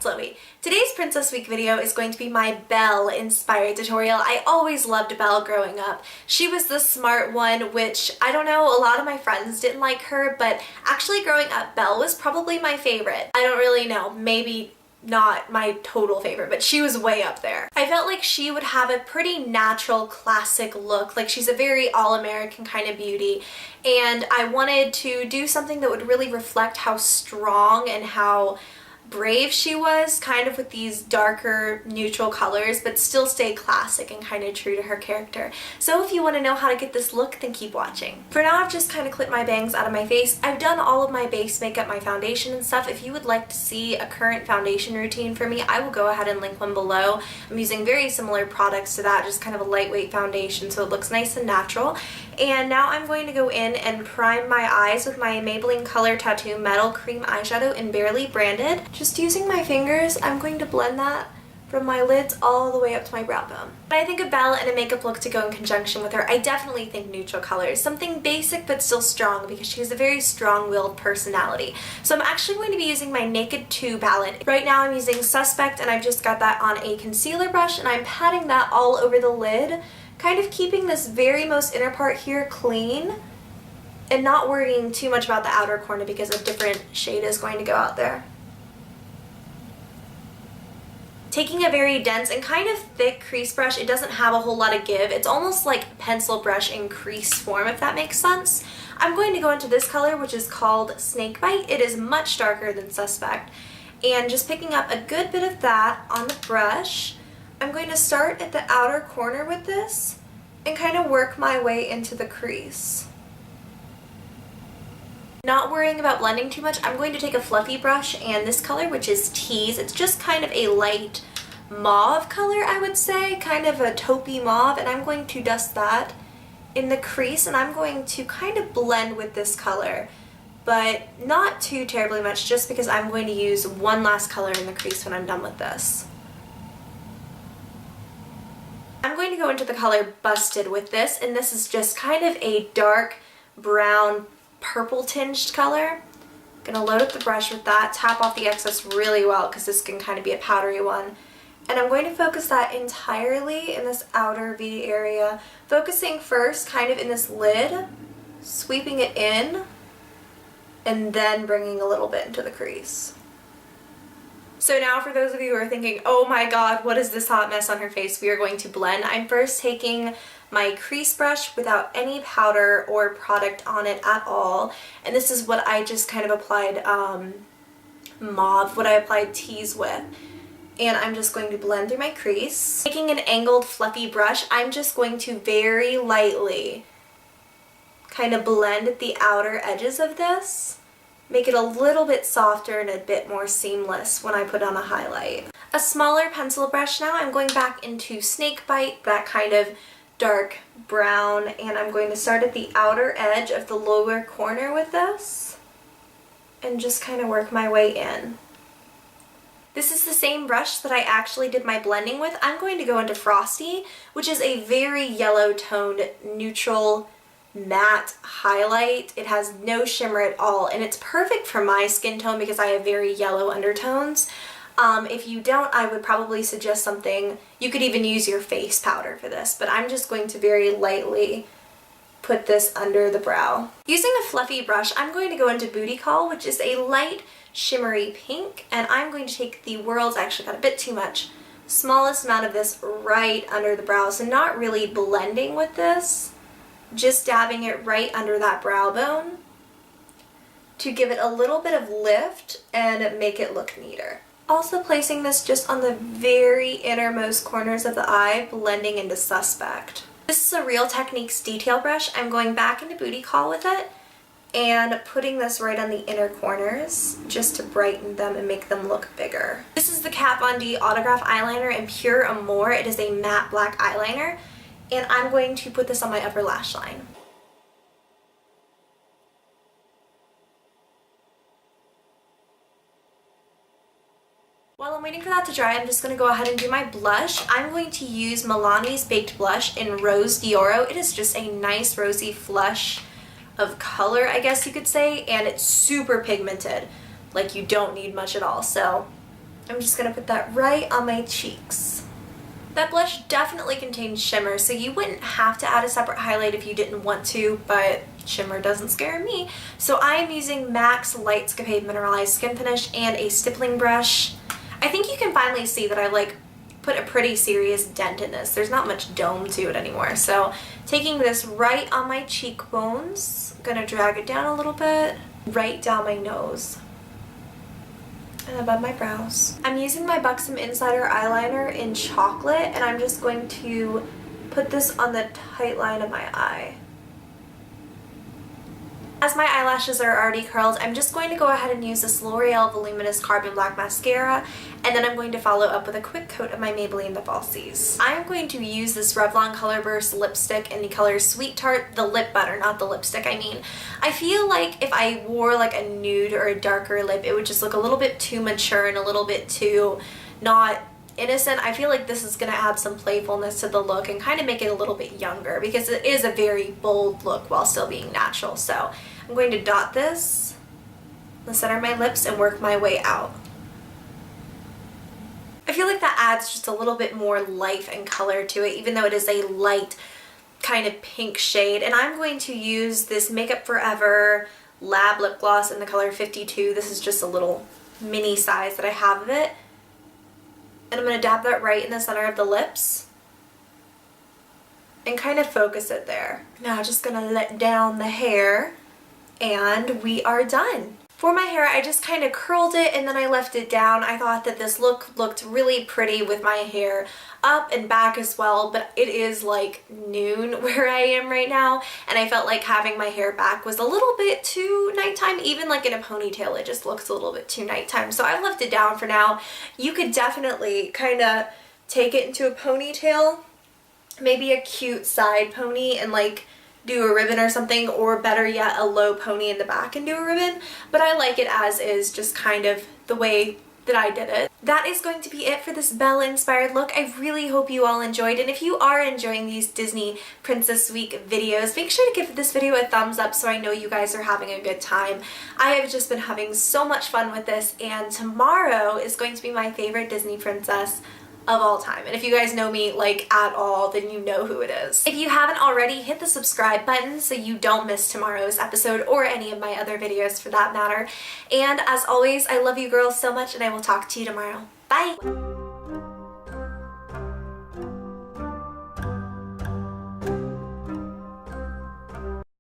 Loey. Today's Princess Week video is going to be my Belle inspired tutorial. I always loved Belle growing up. She was the smart one, which I don't know, a lot of my friends didn't like her, but actually growing up, Belle was probably my favorite. I don't really know, maybe not my total favorite, but she was way up there. I felt like she would have a pretty natural, classic look. Like, she's a very all-American kind of beauty, and I wanted to do something that would really reflect how strong and how brave she was, kind of with these darker neutral colors, but still stay classic and kind of true to her character. So if you want to know how to get this look, then keep watching. For now, I've just kind of clipped my bangs out of my face. I've done all of my base makeup, my foundation and stuff. If you would like to see a current foundation routine for me, I will go ahead and link one below. I'm using very similar products to that, just kind of a lightweight foundation so it looks nice and natural. And now I'm going to go in and prime my eyes with my Maybelline Color Tattoo Metal Cream Eyeshadow in Barely Branded. Just using my fingers, I'm going to blend that from my lids all the way up to my brow bone. When I think of Belle and a makeup look to go in conjunction with her, I definitely think neutral colors. Something basic but still strong, because she has a very strong-willed personality. So I'm actually going to be using my Naked 2 palette. Right now I'm using Suspect, and I've just got that on a concealer brush, and I'm patting that all over the lid, kind of keeping this very most inner part here clean and not worrying too much about the outer corner because a different shade is going to go out there. Taking a very dense and kind of thick crease brush, it doesn't have a whole lot of give. It's almost like a pencil brush in crease form, if that makes sense. I'm going to go into this color, which is called Snakebite. It is much darker than Suspect. And just picking up a good bit of that on the brush, I'm going to start at the outer corner with this and kind of work my way into the crease. Not worrying about blending too much, I'm going to take a fluffy brush and this color, which is Tease. It's just kind of a light mauve color, I would say, kind of a taupey mauve, and I'm going to dust that in the crease, and I'm going to kind of blend with this color, but not too terribly much, just because I'm going to use one last color in the crease when I'm done with this. I'm going to go into the color Busted with this, and this is just kind of a dark brown purple tinged color. I'm going to load up the brush with that, tap off the excess really well because this can kind of be a powdery one. And I'm going to focus that entirely in this outer V area, focusing first kind of in this lid, sweeping it in, and then bringing a little bit into the crease. So now for those of you who are thinking, oh my god, what is this hot mess on her face, we are going to blend. I'm first taking my crease brush without any powder or product on it at all, and this is what I just kind of applied mauve, what I applied Tease with, and I'm just going to blend through my crease. Taking an angled fluffy brush, I'm just going to very lightly kind of blend at the outer edges of this, make it a little bit softer and a bit more seamless when I put on a highlight. A smaller pencil brush now, I'm going back into Snakebite, that kind of dark brown, and I'm going to start at the outer edge of the lower corner with this and just kind of work my way in. This is the same brush that I actually did my blending with. I'm going to go into Frosty, which is a very yellow toned neutral matte highlight. It has no shimmer at all, and it's perfect for my skin tone because I have very yellow undertones. If you don't, I would probably suggest something, you could even use your face powder for this, but I'm just going to very lightly put this under the brow. Using a fluffy brush, I'm going to go into Booty Call, which is a light shimmery pink, and I'm going to take the world's, I actually got a bit too much, smallest amount of this right under the brow, so not really blending with this, just dabbing it right under that brow bone to give it a little bit of lift and make it look neater. Also placing this just on the very innermost corners of the eye, blending into Suspect. This is a Real Techniques detail brush. I'm going back into Booty Call with it and putting this right on the inner corners just to brighten them and make them look bigger. This is the Kat Von D Autograph Eyeliner in Pure Amour. It is a matte black eyeliner, and I'm going to put this on my upper lash line. While I'm waiting for that to dry, I'm just going to go ahead and do my blush. I'm going to use Milani's Baked Blush in Rose Dioro. It is just a nice rosy flush of color, I guess you could say, and it's super pigmented. Like, you don't need much at all, so I'm just going to put that right on my cheeks. That blush definitely contains shimmer, so you wouldn't have to add a separate highlight if you didn't want to, but shimmer doesn't scare me. So I am using MAC's Lightscapade Mineralized Skin Finish and a stippling brush. I think you can finally see that I like put a pretty serious dent in this. There's not much dome to it anymore. So taking this right on my cheekbones, I'm gonna drag it down a little bit, right down my nose and above my brows. I'm using my Buxom Insider eyeliner in chocolate, and I'm just going to put this on the tight line of my eye. As my eyelashes are already curled, I'm just going to go ahead and use this L'Oreal Voluminous Carbon Black Mascara, and then I'm going to follow up with a quick coat of my Maybelline The Falsies. I'm going to use this Revlon Color Burst lipstick in the color Sweet Tart, the lip butter, not the lipstick, I mean. I feel like if I wore like a nude or a darker lip, it would just look a little bit too mature and a little bit too not innocent. I feel like this is going to add some playfulness to the look and kind of make it a little bit younger, because it is a very bold look while still being natural. So I'm going to dot this in the center of my lips and work my way out. I feel like that adds just a little bit more life and color to it, even though it is a light kind of pink shade. And I'm going to use this Makeup Forever Lab Lip Gloss in the color 52. This is just a little mini size that I have of it. And I'm going to dab that right in the center of the lips and kind of focus it there. Now just going to let down the hair and we are done. For my hair, I just kind of curled it and then I left it down. I thought that this look looked really pretty with my hair up and back as well, but it is like noon where I am right now, and I felt like having my hair back was a little bit too nighttime. Even like in a ponytail, it just looks a little bit too nighttime. So I left it down for now. You could definitely kind of take it into a ponytail, maybe a cute side pony, and like do a ribbon or something, or better yet, a low pony in the back and do a ribbon. But I like it as is, just kind of the way that I did it. That is going to be it for this Belle inspired look. I really hope you all enjoyed, and if you are enjoying these Disney Princess Week videos, make sure to give this video a thumbs up so I know you guys are having a good time. I have just been having so much fun with this, and tomorrow is going to be my favorite Disney princess of all time. And if you guys know me like at all, then you know who it is. If you haven't already, hit the subscribe button so you don't miss tomorrow's episode or any of my other videos for that matter. And as always, I love you girls so much, and I will talk to you tomorrow. Bye!